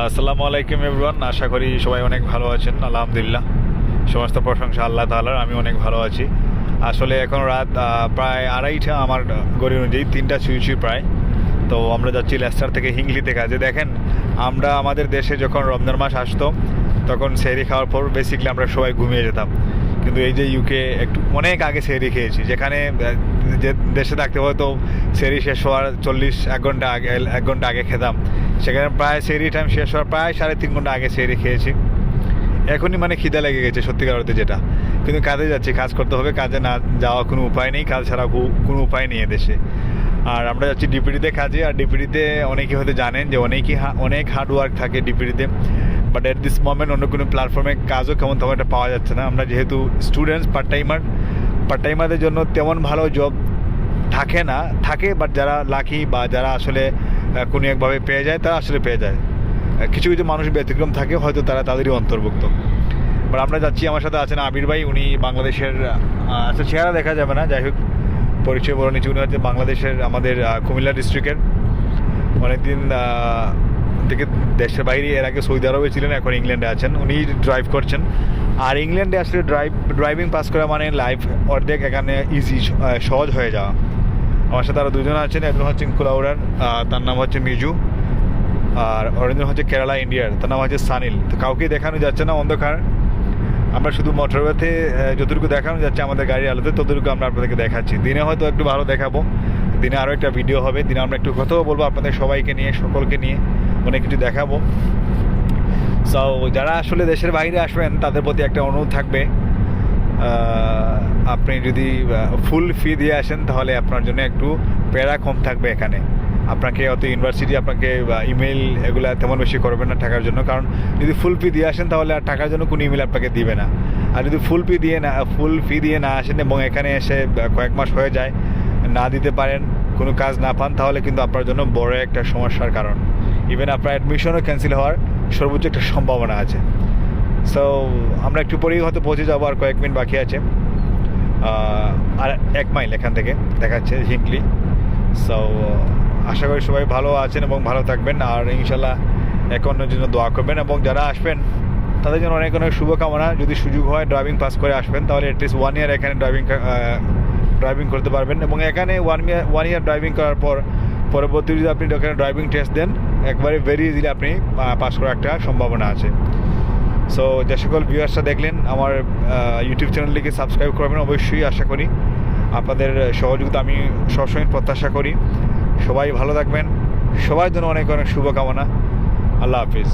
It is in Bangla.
আসসালামু আলাইকুম এভরিওয়ান, আশা করি সবাই অনেক ভালো আছেন। আলহামদুলিল্লাহ, সমস্ত প্রশংসা আল্লাহ তাআলার। আমি অনেক ভালো আছি। আসলে এখন রাত প্রায় 2:30 আমার গড়ি অনুযায়ী 3টা ছুঁই প্রায়। তো আমরা যাচ্ছি লেস্টার থেকে হিংলিতে কাজে। দেখেন, আমরা আমাদের দেশে যখন রমজান মাস আসতো তখন সেহরি খাওয়ার পর বেসিক্যালি আমরা সবাই ঘুমিয়ে যেতাম। কিন্তু এই যে ইউকে একটু অনেক আগে সেহরি খেয়েছি, যেখানে যে দেশে থাকতে হয়তো সেহরি শেষ হওয়ার 1 ঘন্টা আগে খেতাম, সেখানে প্রায় সেহরি টাইম শেষ হওয়ার প্রায় 3.5 ঘন্টা আগে সেহরি খেয়েছি। এখনই মানে খিদে লেগে গেছে সত্যিকার অর্থে যেটা। কিন্তু কাজে যাচ্ছি, কাজ করতে হবে, কাজে না যাওয়া কোনো উপায় নেই, কাজ ছাড়া কোনো উপায় নেই দেশে। আর আমরা যাচ্ছি ডিপিডিতে কাজে। আর ডিপিডিতে অনেকে হয়তো জানেন যে অনেক হার্ড ওয়ার্ক থাকে ডিপিডিতে, বাট এট দিস মোমেন্ট অন্য কোনো প্ল্যাটফর্মে কাজও কেমন তেমন একটা পাওয়া যাচ্ছে না। আমরা যেহেতু স্টুডেন্টস, পার্ট টাইমারদের জন্য তেমন ভালো জব থাকে, বাট যারা লাকি বা যারা আসলে কোনো একভাবে পেয়ে যায় তারা আসলে পেয়ে যায়। কিছু কিছু মানুষ ব্যতিক্রম থাকে, হয়তো তারা তাদেরই অন্তর্ভুক্ত। বাট আমরা যাচ্ছি, আমার সাথে আছেন আবির ভাই। উনি বাংলাদেশের, আচ্ছা চেহারা দেখা যাবে না, যাই হোক পরিচয় বলে নিচ্ছি। উনি হচ্ছে বাংলাদেশের, আমাদের কুমিল্লা ডিস্ট্রিক্টের। অনেকদিন থেকে দেশের বাইরে, এর আগে সৌদি আরবে ছিলেন, এখন ইংল্যান্ডে আছেন। উনি ড্রাইভ করছেন। আর ইংল্যান্ডে আসলে ড্রাইভিং পাস করা মানে লাইফ অর্ধেক এখানে ইজি, সহজ হয়ে যাওয়া। আমার সাথে আরও দুজন আছেন। একজন হচ্ছে কুলাউড়ার, তার নাম হচ্ছে মিজু। আর অরিন্দন হচ্ছে কেরালা ইন্ডিয়ার, তার নাম হচ্ছে সানিল। তো কাউকেই দেখানো যাচ্ছে না, অন্ধকার। আমরা শুধু মোটরওয়েতে যতটুকু দেখানো যাচ্ছে আমাদের গাড়ির আলোতে, ততটুকু আমরা আপনাদেরকে দেখাচ্ছি। দিনে হয়তো একটু ভালো দেখাবো, দিনে আরও একটা ভিডিও হবে, দিনে আমরা একটু কথাও বলবো আপনাদের সবাইকে নিয়ে, সকলকে নিয়ে অনেক কিছু দেখাবো। সো যারা আসলে দেশের বাইরে আসবেন তাদের প্রতি একটা অনুরোধ থাকবে, আপনি যদি ফুল ফি দিয়ে আসেন তাহলে আপনার জন্য একটু প্যারা কম থাকবে এখানে। আপনাকে অত ইউনিভার্সিটি আপনাকে ইমেল এগুলো তেমন বেশি করবে না টাকার জন্য, কারণ যদি ফুল ফি দিয়ে আসেন তাহলে আর টাকার জন্য কোনো ইমেল আপনাকে দিবে না। আর যদি ফুল ফি দিয়ে না আসেন এবং এখানে এসে কয়েক মাস হয়ে যায়, না দিতে পারেন, কোনো কাজ না পান, তাহলে কিন্তু আপনার জন্য বড় একটা সমস্যার কারণ। ইভেন আপনার অ্যাডমিশনও ক্যান্সেল হওয়ার সর্বোচ্চ একটা সম্ভাবনা আছে। সো আমরা একটু পরেই হয়তো পৌঁছে যাবো, আর কয়েক মিনিট বাকি আছে। আর 1 মাইল এখান থেকে দেখাচ্ছে হিংলি। সো আশা করি সবাই ভালো আছেন এবং ভালো থাকবেন। আর ইনশাল্লাহ একে অন্যের জন্য দোয়া করবেন, এবং যারা আসবেন তাদের জন্য অনেক অনেক শুভকামনা। যদি সুযোগ হয় ড্রাইভিং পাস করে আসবেন, তাহলে অ্যাটলিস্ট 1 ইয়ার এখানে ড্রাইভিং করতে পারবেন। এবং এখানে 1 ইয়ার ড্রাইভিং করার পর পরবর্তী যদি আপনি এখানে ড্রাইভিং টেস্ট দেন, একবারে ভেরি ইজিলি আপনি পাস করার একটা সম্ভাবনা আছে। সো যে সকল ভিউয়ার্সরা দেখলেন, আমার ইউটিউব চ্যানেলটিকে সাবস্ক্রাইব করবেন অবশ্যই। আশা করি আপনাদের সহযোগিতা আমি সবসময় প্রত্যাশা করি। সবাই ভালো থাকবেন, সবার জন্য অনেক অনেক শুভকামনা। আল্লাহ হাফিজ।